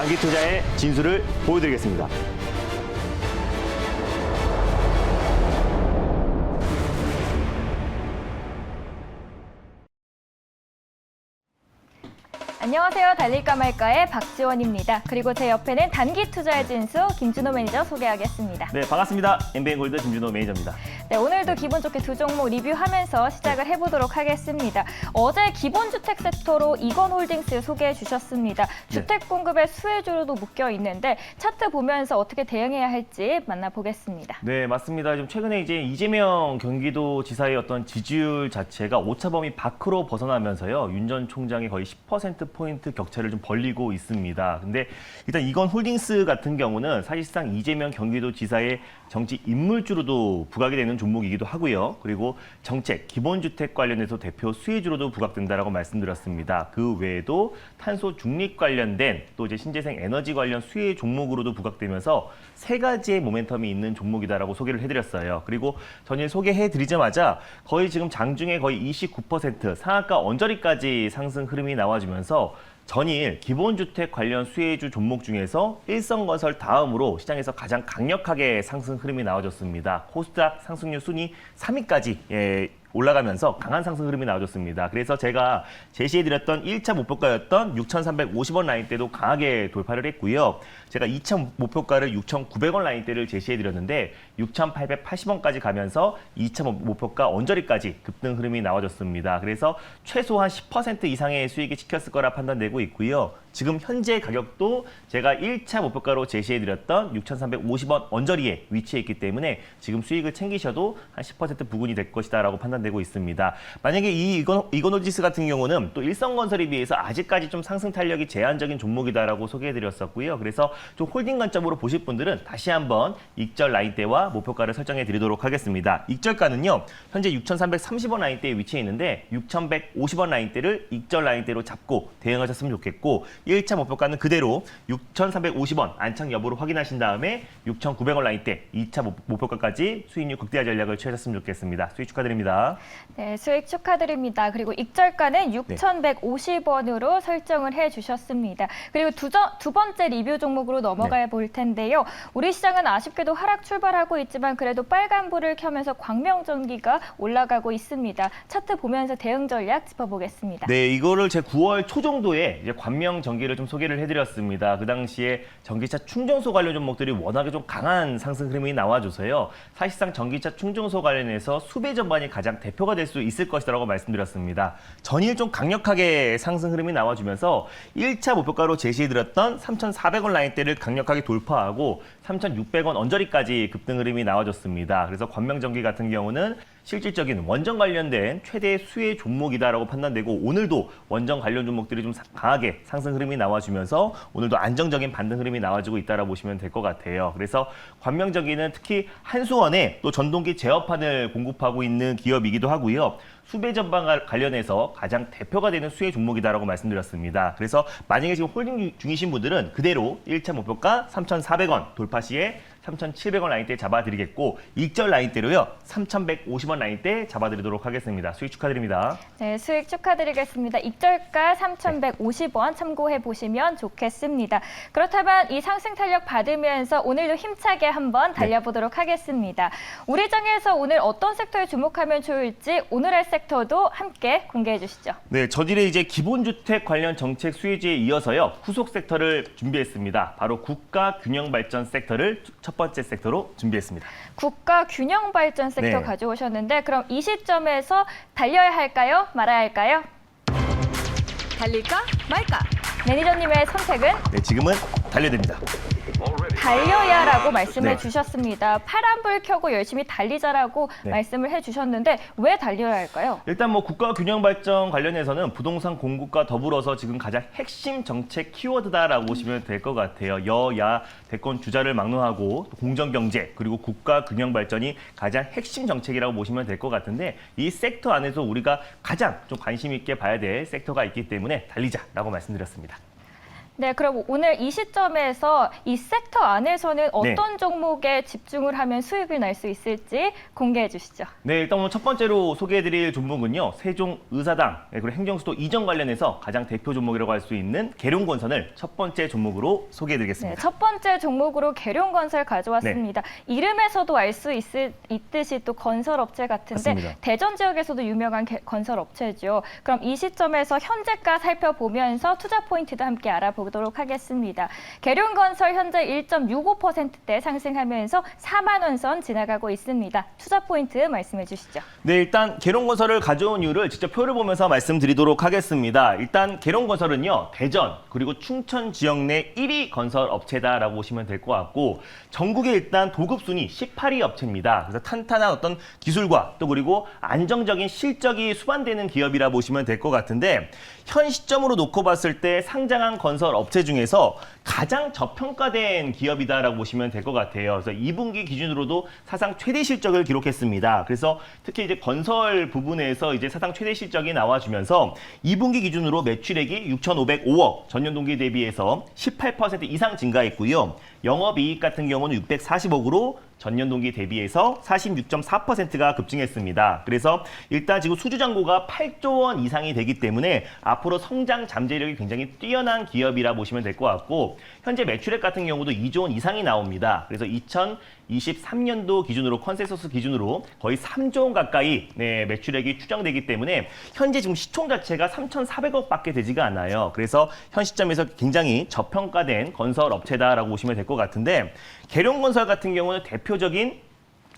단기 투자의 진수를 보여드리겠습니다. 안녕하세요. 달릴까 말까의 박지원입니다. 그리고 제 옆에는 단기 투자의 진수 김준호 매니저 소개하겠습니다. 네, 반갑습니다. 엠비엔골드 김준호 매니저입니다. 네, 오늘도 기분 좋게 두 종목 리뷰하면서 시작을 해보도록 하겠습니다. 어제 기본주택 섹터로 이건홀딩스 소개해 주셨습니다. 주택 공급의 수혜주로도 묶여 있는데 차트 보면서 어떻게 대응해야 할지 만나보겠습니다. 네, 맞습니다. 좀 최근에 이제 이재명 경기도지사의 어떤 지지율 자체가 오차범위 밖으로 벗어나면서요. 윤 전 총장이 거의 10%포인트 격차를 좀 벌리고 있습니다. 근데 일단 이건홀딩스 같은 경우는 사실상 이재명 경기도지사의 정치 인물주로도 부각이 되는 종목이기도 하고요. 그리고 정책, 기본주택 관련해서 대표 수혜주로도 부각된다라고 말씀드렸습니다. 그 외에도 탄소 중립 관련된 또 이제 신재생 에너지 관련 수혜 종목으로도 부각되면서 세 가지의 모멘텀이 있는 종목이다라고 소개를 해드렸어요. 그리고 전일 소개해드리자마자 거의 지금 장중에 거의 29% 상한가 언저리까지 상승 흐름이 나와주면서 전일 기본주택 관련 수혜주 종목 중에서 일성건설 다음으로 시장에서 가장 강력하게 상승 흐름이 나와줬습니다. 코스닥 상승률 순위 3위까지 올라가면서 강한 상승 흐름이 나와줬습니다. 그래서 제가 제시해드렸던 1차 목표가였던 6,350원 라인대도 강하게 돌파를 했고요. 제가 2차 목표가를 6,900원 라인대를 제시해드렸는데 6,880원까지 가면서 2차 목표가 언저리까지 급등 흐름이 나와줬습니다. 그래서 최소한 10% 이상의 수익이 찍혔을 거라 판단되고 있고요. 지금 현재 가격도 제가 1차 목표가로 제시해드렸던 6,350원 언저리에 위치해 있기 때문에 지금 수익을 챙기셔도 한 10% 부근이 될 것이다라고 판단되고 있습니다. 만약에 이건홀딩스 같은 경우는 또 일성건설에 비해서 아직까지 좀 상승 탄력이 제한적인 종목이다라고 소개해드렸었고요. 그래서 좀 홀딩 관점으로 보실 분들은 다시 한번 익절 라인대와 목표가를 설정해 드리도록 하겠습니다. 익절가는요, 현재 6,330원 라인대에 위치해 있는데 6,150원 라인대를 익절 라인대로 잡고 대응하셨으면 좋겠고 1차 목표가는 그대로 6,350원 안착 여부를 확인하신 다음에 6,900원 라인대 2차 목표가까지 수익률 극대화 전략을 취하셨으면 좋겠습니다. 수익 축하드립니다. 네, 수익 축하드립니다. 그리고 익절가는 6,150원으로 설정을 해주셨습니다. 그리고 두 번째 리뷰 종목으로 넘어가 볼 텐데요. 우리 시장은 아쉽게도 하락 출발하고 있지만 그래도 빨간불을 켜면서 광명전기가 올라가고 있습니다. 차트 보면서 대응 전략 짚어보겠습니다. 네, 이거를 제 9월 초 정도에 이제 광명전기를 좀 소개를 해드렸습니다. 그 당시에 전기차 충전소 관련 종목들이 워낙에 좀 강한 상승 흐름이 나와줘서요. 사실상 전기차 충전소 관련해서 수배 전반이 가장 대표가 될 수 있을 것이라고 말씀드렸습니다. 전일 좀 강력하게 상승 흐름이 나와주면서 1차 목표가로 제시해드렸던 3,400원 라인대를 강력하게 돌파하고 3,600원 언저리까지 급등 흐름이 나와줬습니다. 그래서 광명전기 같은 경우는 실질적인 원전 관련된 최대 수혜 종목이다라고 판단되고 오늘도 원전 관련 종목들이 좀 강하게 상승 흐름이 나와주면서 오늘도 안정적인 반등 흐름이 나와주고 있다라고 보시면 될 것 같아요. 그래서 광명전기는 특히 한수원에 또 전동기 제어판을 공급하고 있는 기업이기도 하고요. 수배 전반 관련해서 가장 대표가 되는 수혜 종목이다라고 말씀드렸습니다. 그래서 만약에 지금 홀딩 중이신 분들은 그대로 1차 목표가 3,400원 돌파 시에 3,700원 라인대 잡아드리겠고 익절 라인대로요 3,150원 라인대 잡아드리도록 하겠습니다. 수익 축하드립니다. 네, 수익 축하드리겠습니다. 익절가 3,150원 참고해 보시면 좋겠습니다. 그렇다면 이 상승 탄력 받으면서 오늘도 힘차게 한번 달려보도록 하겠습니다. 우리 장에서 오늘 어떤 섹터에 주목하면 좋을지 오늘 할 섹터도 함께 공개해 주시죠. 네, 전일에 이제 기본주택 관련 정책 수혜주에 이어서요 후속 섹터를 준비했습니다. 바로 국가균형발전 섹터를 첫 번째 섹터로 준비했습니다. 국가균형발전 섹터 가져오셨는데 그럼 이 시점에서 달려야 할까요? 말아야 할까요? 달릴까 말까? 매니저님의 선택은? 네, 지금은 달려야 됩니다. 달려야라고 말씀을 주셨습니다. 파란불 켜고 열심히 달리자라고 말씀을 해주셨는데 왜 달려야 할까요? 일단 뭐 국가균형발전 관련해서는 부동산 공급과 더불어서 지금 가장 핵심 정책 키워드다라고 보시면 될 것 같아요. 여야 대권 주자를 막론하고 공정경제 그리고 국가균형발전이 가장 핵심 정책이라고 보시면 될 것 같은데 이 섹터 안에서 우리가 가장 좀 관심 있게 봐야 될 섹터가 있기 때문에 달리자라고 말씀드렸습니다. 네, 그럼 오늘 이 시점에서 이 섹터 안에서는 어떤 종목에 집중을 하면 수익을 낼 수 있을지 공개해 주시죠. 네, 일단 오늘 첫 번째로 소개해드릴 종목은요. 세종의사당 그리고 행정수도 이전 관련해서 가장 대표 종목이라고 할 수 있는 계룡건설을 첫 번째 종목으로 네, 소개해드리겠습니다. 첫 번째 종목으로 계룡건설 가져왔습니다. 이름에서도 알 수 있듯이 또 건설업체 같은데 맞습니다. 대전 지역에서도 유명한 건설업체죠. 그럼 이 시점에서 현재가 살펴보면서 투자 포인트도 함께 알아보도록 하겠습니다. 계룡건설 현재 1.65%대 상승하면서 4만 원 선 지나가고 있습니다. 투자 포인트 말씀해 주시죠. 네, 일단 계룡건설을 가져온 이유를 직접 표를 보면서 말씀드리도록 하겠습니다. 일단 계룡건설은요, 대전 그리고 충청 지역 내 1위 건설 업체다라고 보시면 될 것 같고, 전국에 일단 도급 순위 18위 업체입니다. 그래서 탄탄한 어떤 기술과 또 그리고 안정적인 실적이 수반되는 기업이라 보시면 될 것 같은데, 현 시점으로 놓고 봤을 때 상장한 건설 업체 중에서 가장 저평가된 기업이다라고 보시면 될 것 같아요. 그래서 2분기 기준으로도 사상 최대 실적을 기록했습니다. 그래서 특히 이제 건설 부분에서 이제 사상 최대 실적이 나와주면서 2분기 기준으로 매출액이 6,505억, 전년 동기 대비해서 18% 이상 증가했고요. 영업이익 같은 경우는 640억으로 전년 동기 대비해서 46.4%가 급증했습니다. 그래서 일단 지금 수주잔고가 8조 원 이상이 되기 때문에 앞으로 성장 잠재력이 굉장히 뛰어난 기업이라 보시면 될 것 같고, 현재 매출액 같은 경우도 2조 원 이상이 나옵니다. 그래서 2023년도 기준으로 컨센서스 기준으로 거의 3조 원 가까이 매출액이 추정되기 때문에 현재 지금 시총 자체가 3,400억밖에 되지가 않아요. 그래서 현 시점에서 굉장히 저평가된 건설 업체다라고 보시면 될 것 같은데, 계룡건설 같은 경우는 대표적인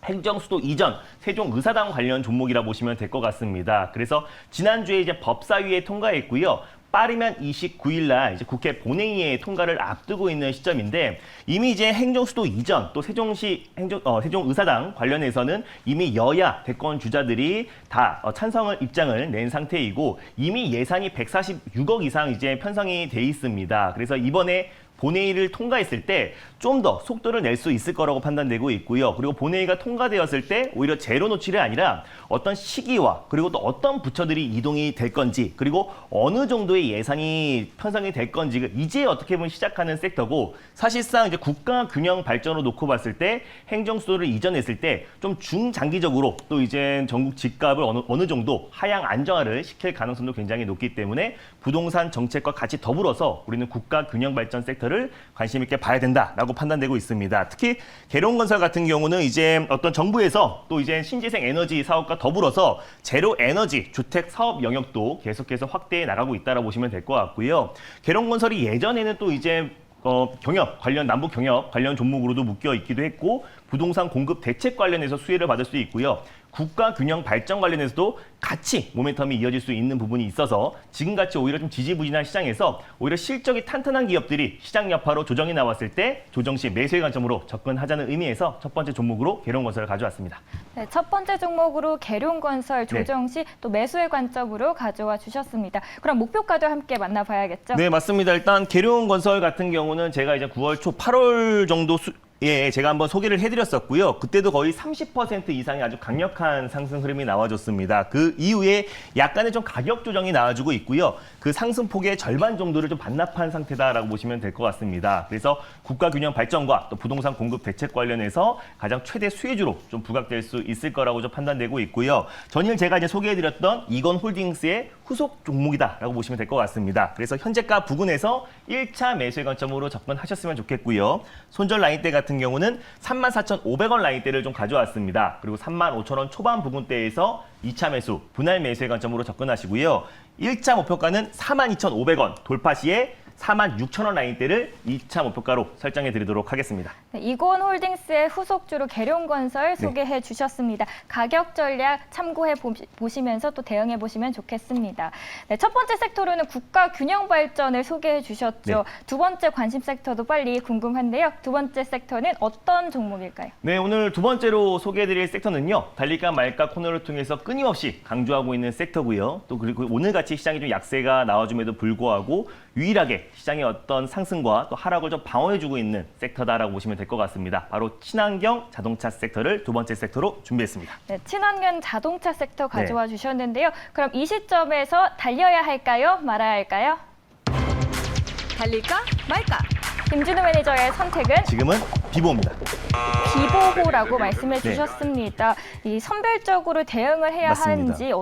행정수도 이전 세종의사당 관련 종목이라 보시면 될 것 같습니다. 그래서 지난주에 이제 법사위에 통과했고요. 빠르면 29일 날 이제 국회 본회의에 통과를 앞두고 있는 시점인데, 이미 이제 행정수도 이전 또 세종의사당 관련해서는 이미 여야 대권 주자들이 다 찬성을 입장을 낸 상태이고, 이미 예산이 146억 이상 이제 편성이 돼 있습니다. 그래서 이번에 본회의를 통과했을 때 좀 더 속도를 낼 수 있을 거라고 판단되고 있고요. 그리고 본회의가 통과되었을 때 오히려 제로 노출이 아니라 어떤 시기와 그리고 또 어떤 부처들이 이동이 될 건지, 그리고 어느 정도의 예산이 편성이 될 건지 이제 어떻게 보면 시작하는 섹터고, 사실상 이제 국가 균형 발전으로 놓고 봤을 때 행정수도를 이전했을 때 좀 중장기적으로 또 이제 전국 집값을 어느 정도 하향 안정화를 시킬 가능성도 굉장히 높기 때문에 부동산 정책과 같이 더불어서 우리는 국가 균형 발전 섹터를 관심 있게 봐야 된다라고 판단되고 있습니다. 특히 계룡건설 같은 경우는 이제 어떤 정부에서 또 이제 신재생 에너지 사업과 더불어서 제로 에너지 주택 사업 영역도 계속해서 확대해 나가고 있다라고 보시면 될 것 같고요. 계룡건설이 예전에는 또 이제 경협 관련 남북 경협 관련 종목으로도 묶여 있기도 했고, 부동산 공급 대책 관련해서 수혜를 받을 수 있고요. 국가 균형 발전 관련해서도 같이 모멘텀이 이어질 수 있는 부분이 있어서 지금같이 오히려 좀 지지부진한 시장에서 오히려 실적이 탄탄한 기업들이 시장 여파로 조정이 나왔을 때 조정 시 매수의 관점으로 접근하자는 의미에서 첫 번째 종목으로 계룡건설을 가져왔습니다. 네, 첫 번째 종목으로 계룡건설 조정 시 또 매수의 관점으로 가져와 주셨습니다. 그럼 목표가도 함께 만나봐야겠죠? 네, 맞습니다. 일단 계룡건설 같은 경우는 제가 이제 9월 초 8월 정도 제가 한번 소개를 해드렸었고요. 그때도 거의 30% 이상의 아주 강력한 상승 흐름이 나와줬습니다. 그 이후에 약간의 좀 가격 조정이 나와주고 있고요. 그 상승폭의 절반 정도를 좀 반납한 상태다라고 보시면 될 것 같습니다. 그래서 국가 균형 발전과 또 부동산 공급 대책 관련해서 가장 최대 수혜주로 좀 부각될 수 있을 거라고 좀 판단되고 있고요. 전일 제가 이제 소개해드렸던 이건홀딩스의 후속 종목이다라고 보시면 될 것 같습니다. 그래서 현재가 부근에서 1차 매수의 관점으로 접근하셨으면 좋겠고요. 손절 라인대 같은 경우는 34,500원 라인대를 좀 가져왔습니다. 그리고 35,000원 초반 부근대에서 2차 매수, 분할 매수의 관점으로 접근하시고요. 1차 목표가는 42,500원, 돌파 시에 46,000원 라인대를 2차 목표가로 설정해 드리도록 하겠습니다. 네, 이건홀딩스의 후속주로 계룡건설 소개해 주셨습니다. 가격 전략 참고해 보시면서 또 대응해 보시면 좋겠습니다. 네, 첫 번째 섹터로는 국가 균형 발전을 소개해 주셨죠. 네. 두 번째 관심 섹터도 빨리 궁금한데요. 두 번째 섹터는 어떤 종목일까요? 네, 오늘 두 번째로 소개해 드릴 섹터는요. 달릴까 말까 코너를 통해서 끊임없이 강조하고 있는 섹터고요. 또 그리고 오늘같이 시장이 좀 약세가 나와줌에도 불구하고 유일하게 시장의 어떤 상승과 또 하락을 좀 방어해주고 있는 섹터다라고 보시면 될 것 같습니다. 바로 친환경 자동차 섹터를 두 번째 섹터로 준비했습니다. 네, 친환경 자동차 섹터 가져와 주셨는데요. 그럼 이 시점에서 달려야 할까요? 말아야 할까요? 달릴까 말까. 김준우 매니저의 선택은 지금은 비보입니다. 비보호라고 말씀해 네. 주셨습니다. 이 선별적으로 대응을 해야 맞습니다. 하는지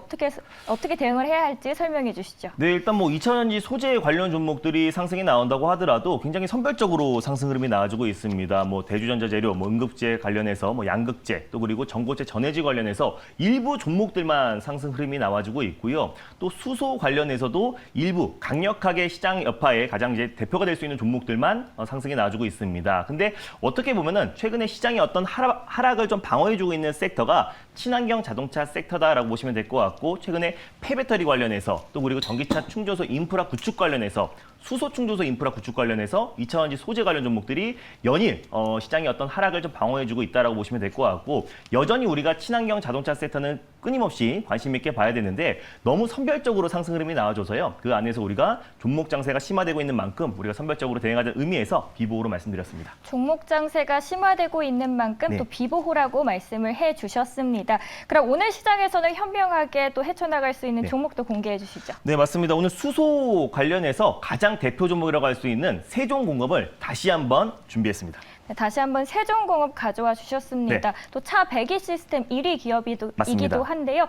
어떻게 대응을 해야 할지 설명해 주시죠. 네, 일단 뭐 2차전지 소재 관련 종목들이 상승이 나온다고 하더라도 굉장히 선별적으로 상승 흐름이 나와주고 있습니다. 뭐 대주전자 재료, 뭐 응급제 관련해서 뭐 양극재, 또 그리고 전고체 전해지 관련해서 일부 종목들만 상승 흐름이 나와주고 있고요. 또 수소 관련해서도 일부 강력하게 시장 여파에 가장 이제 대표가 될 수 있는 종목들만 상승이 나와주고 있습니다. 근데 어떻게 보면은 최근에 시장의 어떤 하락을 좀 방어해주고 있는 섹터가 친환경 자동차 섹터다라고 보시면 될 것 같고, 최근에 폐배터리 관련해서 또 그리고 전기차 충전소 인프라 구축 관련해서 수소 충전소 인프라 구축 관련해서 2차전지 소재 관련 종목들이 연일 시장의 어떤 하락을 좀 방어해주고 있다라고 보시면 될 것 같고, 여전히 우리가 친환경 자동차 섹터는 끊임없이 관심 있게 봐야 되는데 너무 선별적으로 상승 흐름이 나와줘서요. 그 안에서 우리가 종목 장세가 심화되고 있는 만큼 우리가 선별적으로 대응하자는 의미에서 비보호로 말씀드렸습니다. 종목 장세가 심화되고 있는 만큼 네. 또 비보호라고 말씀을 해 주셨습니다. 그럼 오늘 시장에서는 현명하게 또 헤쳐나갈 수 있는 네. 종목도 공개해 주시죠. 네, 맞습니다. 오늘 수소 관련해서 가장 대표 종목이라고 할 수 있는 세종공업을 다시 한번 준비했습니다. 네, 다시 한번 세종공업 가져와 주셨습니다. 네. 또 차 배기 시스템 1위 기업이기도 맞습니다. 한데요.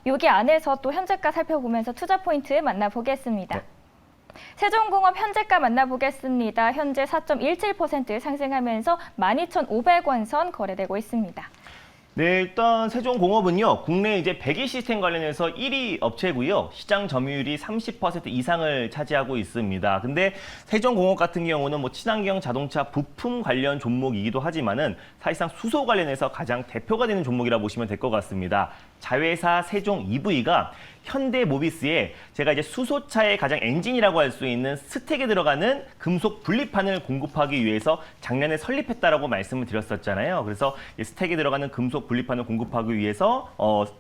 여기 안에서 또 현재가 살펴보면서 투자 포인트 만나보겠습니다. 네. 세종공업 현재가 만나보겠습니다. 현재 4.17% 상승하면서 12,500원 선 거래되고 있습니다. 네, 일단 세종공업은요, 국내 이제 배기 시스템 관련해서 1위 업체고요. 시장 점유율이 30% 이상을 차지하고 있습니다. 근데 세종공업 같은 경우는 뭐 친환경 자동차 부품 관련 종목이기도 하지만은 사실상 수소 관련해서 가장 대표가 되는 종목이라 보시면 될 것 같습니다. 자회사 세종 EV가 현대모비스에 제가 이제 수소차의 가장 엔진이라고 할 수 있는 스택에 들어가는 금속 분리판을 공급하기 위해서 작년에 설립했다라고 말씀을 드렸었잖아요. 그래서 이 스택에 들어가는 금속 분리판을 공급하기 위해서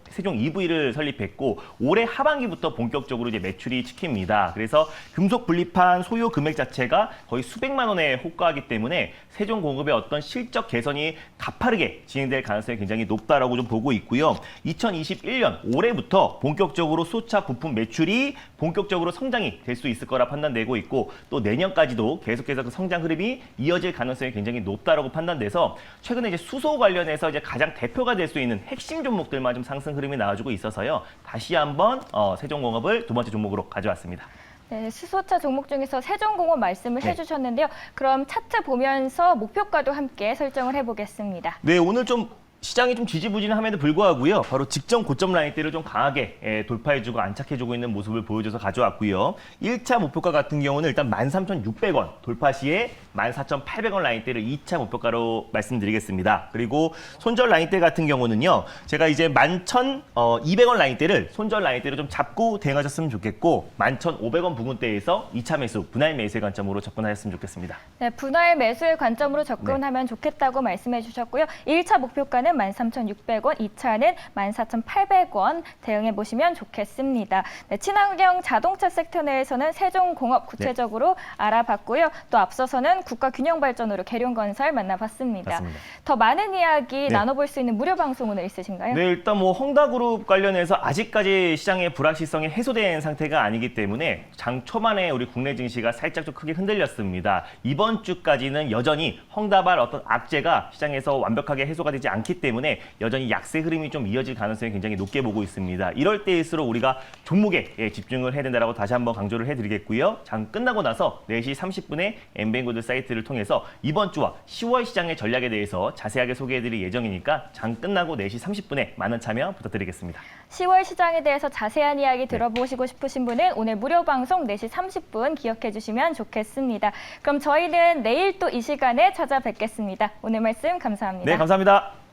세종 EV를 설립했고, 올해 하반기부터 본격적으로 이제 매출이 찍힙니다. 그래서 금속 분리판 소요 금액 자체가 거의 수백만 원에 호가하기 때문에 세종공업의 어떤 실적 개선이 가파르게 진행될 가능성이 굉장히 높다라고 좀 보고 있고요. 2021년 올해부터 본격적으로 수소차 부품 매출이 본격적으로 성장이 될 수 있을 거라 판단되고 있고, 또 내년까지도 계속해서 그 성장 흐름이 이어질 가능성이 굉장히 높다라고 판단돼서 최근에 이제 수소 관련해서 이제 가장 대표가 될 수 있는 핵심 종목들만 좀 상승 흐름이 나와주고 있어서요. 다시 한번 세종공업을 두 번째 종목으로 가져왔습니다. 네, 수소차 종목 중에서 세종공업 말씀을 네. 해주셨는데요. 그럼 차트 보면서 목표가도 함께 설정을 해보겠습니다. 네, 오늘 좀 시장이 좀 지지부진함에도 불구하고요. 바로 직전 고점 라인대를 좀 강하게 돌파해주고 안착해주고 있는 모습을 보여줘서 가져왔고요. 1차 목표가 같은 경우는 일단 13,600원 돌파 시에 14,800원 라인대를 2차 목표가로 말씀드리겠습니다. 그리고 손절 라인대 같은 경우는요. 제가 이제 11,200원 라인대를 손절 라인대로 좀 잡고 대응하셨으면 좋겠고, 11,500원 부근대에서 2차 매수, 분할 매수의 관점으로 접근하셨으면 좋겠습니다. 네, 분할 매수의 관점으로 접근하면 좋겠다고 말씀해 주셨고요. 1차 목표가는 13,600원, 2차는 14,800원 대응해 보시면 좋겠습니다. 네, 친환경 자동차 섹터 내에서는 세종공업 구체적으로 알아봤고요. 또 앞서서는 국가균형발전으로 계룡건설 만나봤습니다. 맞습니다. 더 많은 이야기 나눠볼 수 있는 무료 방송 오늘 있으신가요? 네, 일단 뭐 헝다그룹 관련해서 아직까지 시장의 불확실성이 해소된 상태가 아니기 때문에 장 초반에 우리 국내 증시가 살짝 좀 크게 흔들렸습니다. 이번 주까지는 여전히 헝다발 어떤 악재가 시장에서 완벽하게 해소가 되지 않기 때문에 여전히 약세 흐름이 좀 이어질 가능성이 굉장히 높게 보고 있습니다. 이럴 때일수록 우리가 종목에 집중을 해야 된다고 다시 한번 강조를 해드리겠고요. 장 끝나고 나서 4시 30분에 엠뱅고드 사이트를 통해서 이번 주와 10월 시장의 전략에 대해서 자세하게 소개해드릴 예정이니까 장 끝나고 4시 30분에 많은 참여 부탁드리겠습니다. 10월 시장에 대해서 자세한 이야기 들어보시고 싶으신 분은 오늘 무료 방송 4시 30분 기억해 주시면 좋겠습니다. 그럼 저희는 내일 또 이 시간에 찾아뵙겠습니다. 오늘 말씀 감사합니다. 네, 감사합니다.